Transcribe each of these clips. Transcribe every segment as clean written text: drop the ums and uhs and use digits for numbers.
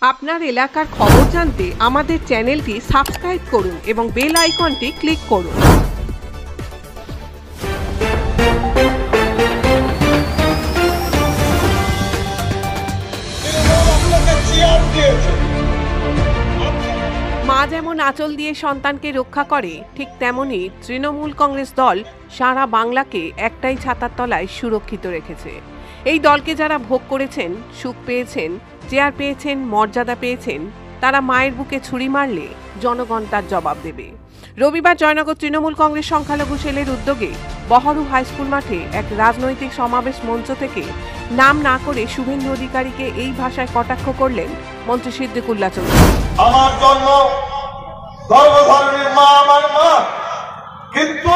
আপনার এলাকার খবর জানতে আমাদের চ্যানেলটি সাবস্ক্রাইব করুন এবং বেল আইকনটি ক্লিক করুন। মা যেমন আঁচল দিয়ে সন্তানকে রক্ষা করে, ঠিক তেমনি তৃণমূল কংগ্রেস দল সারা বাংলাকে একটাই ছাতার তলায় সুরক্ষিত রেখেছে। এই দলকে যারা ভোগ করেছেন, সুখ পেয়েছেন, চেয়ার পেয়েছেন, মর্যাদা পেয়েছেন, তারা মায়ের বুকে ছুরি মারলে জনগণ তার জবাব দেবে। রবিবার জয়নগর তৃণমূল কংগ্রেস সংখ্যালঘু সেলের উদ্যোগে বহরু হাইস্কুল মাঠে এক রাজনৈতিক সমাবেশ মঞ্চ থেকে নাম না করে শুভেন্দু অধিকারীকে এই ভাষায় কটাক্ষ করলেন মন্ত্রী সিদ্দিকুল্লাহ চৌধুরী। আমার জন্ম গর্ভধারণের মা আমার মা, কিন্তু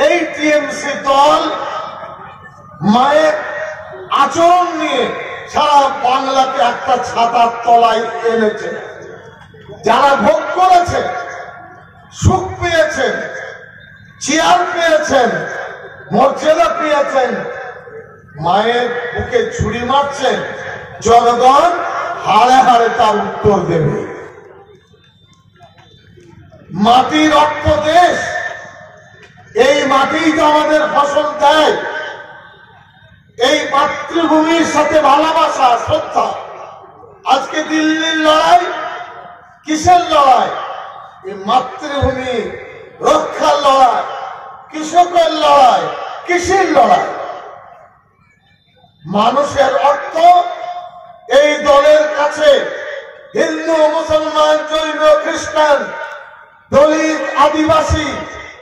এই টিএমসি দল মায়ের আচরণ নিয়ে সারা বাংলাকে একটা ছাতার তলায় এনেছে। যারা ভোগ করেছে, সুখ পেয়েছেন, চেয়ার পেয়েছেন, মর্যাদা পেয়েছেন, মায়ের বুকে ছুরি মারছেন, জনগণ হাড়ে হাড়ে তার উত্তর দেবে। মাটি রক্ত দেশ, এই মাটি তো আমাদের ফসল দেয়। এই মাতৃভূমির সাথে ভালোবাসা, শ্রদ্ধা। আজকে দিল্লির লড়াই কিসের লড়াই? এই মাতৃভূমি রক্ষার লড়াই, কৃষকের লড়াই, কৃষির লড়াই। মানুষের অর্থ এই দলের কাছে হিন্দু, মুসলমান, জৈন, খ্রিস্টান, দলিত, আদিবাসী,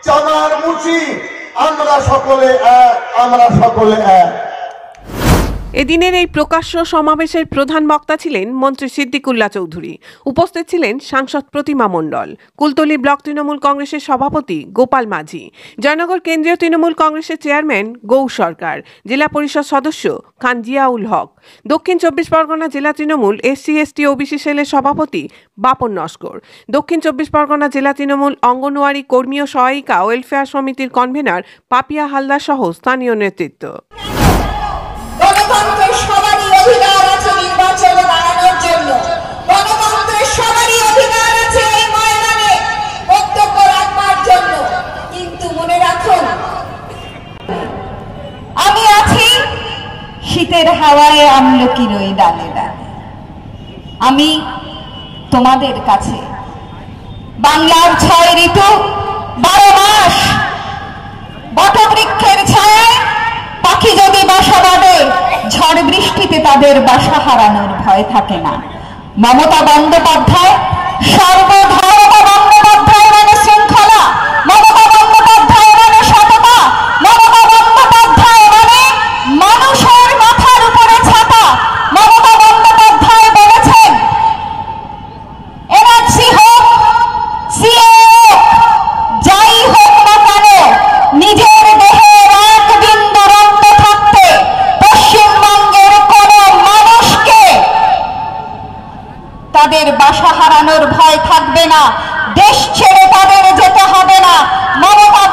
চামার, মুচি, আমরা সকলে এক, আমরা সকলে এক। এদিনের এই প্রকাশ্য সমাবেশের প্রধান বক্তা ছিলেন মন্ত্রী সিদ্দিকুল্লাহ চৌধুরী। উপস্থিত ছিলেন সাংসদ প্রতিমা মণ্ডল, কুলতলি ব্লক তৃণমূল কংগ্রেসের সভাপতি গোপাল মাঝি, জয়নগর কেন্দ্রীয় তৃণমূল কংগ্রেসের চেয়ারম্যান গৌর সরকার, জেলা পরিষদ সদস্য খান জিয়াউল হক, দক্ষিণ 24 পরগনা জেলা তৃণমূল SC/ST OBC সেলের সভাপতি বাপন নস্কর, দক্ষিণ 24 পরগনা জেলা তৃণমূল অঙ্গনওয়াড়ি কর্মী ও সহায়িকা ওয়েলফেয়ার সমিতির কনভেনার পাপিয়া হালদার সহ স্থানীয় নেতৃত্ব। গণতন্ত্রের সবারই অধিকার আছে নির্বাচনে দাঁড়ানোর জন্য। গণতন্ত্রের সবারই অধিকার আছে এই ময়দানে বক্তব্য রাখবার জন্য। কিন্তু মনে রাখুন, আমি আছি শীতের হাওয়ায় আমলকির ওই ডালে ডালে। আমি তোমাদের কাছে বাংলার 6 ঋতু 12 মাস বটবৃক্ষের ছায়ায় পাখি যদি বাসা বাঁধে, ঝড় বৃষ্টিতে তাদের বাসা হারানোর ভয় থাকে না। মমতা বন্দ্যোপাধ্যায় সর্বধর্ম বন্দ্যোপাধ্যায় মানে শৃঙ্খলা, মমতা বন্দ্যোপাধ্যায় মানে সততা, মমতা বন্দ্যোপাধ্যায় মানে মানুষের মাথার উপরে ছাতা। মমতা বন্দ্যোপাধ্যায় বলেছেন, এনআরসি হোক, সিএ হোক, যাই হোক না কেন, নিজের দেহের এক বিন্দু রক্ত থাকতে পশ্চিমবঙ্গের কোন মানুষকে তাদের বাসা হারানোর ভয় থাকবে না, দেশ ছেড়ে তাদের যেতে হবে না। মমতা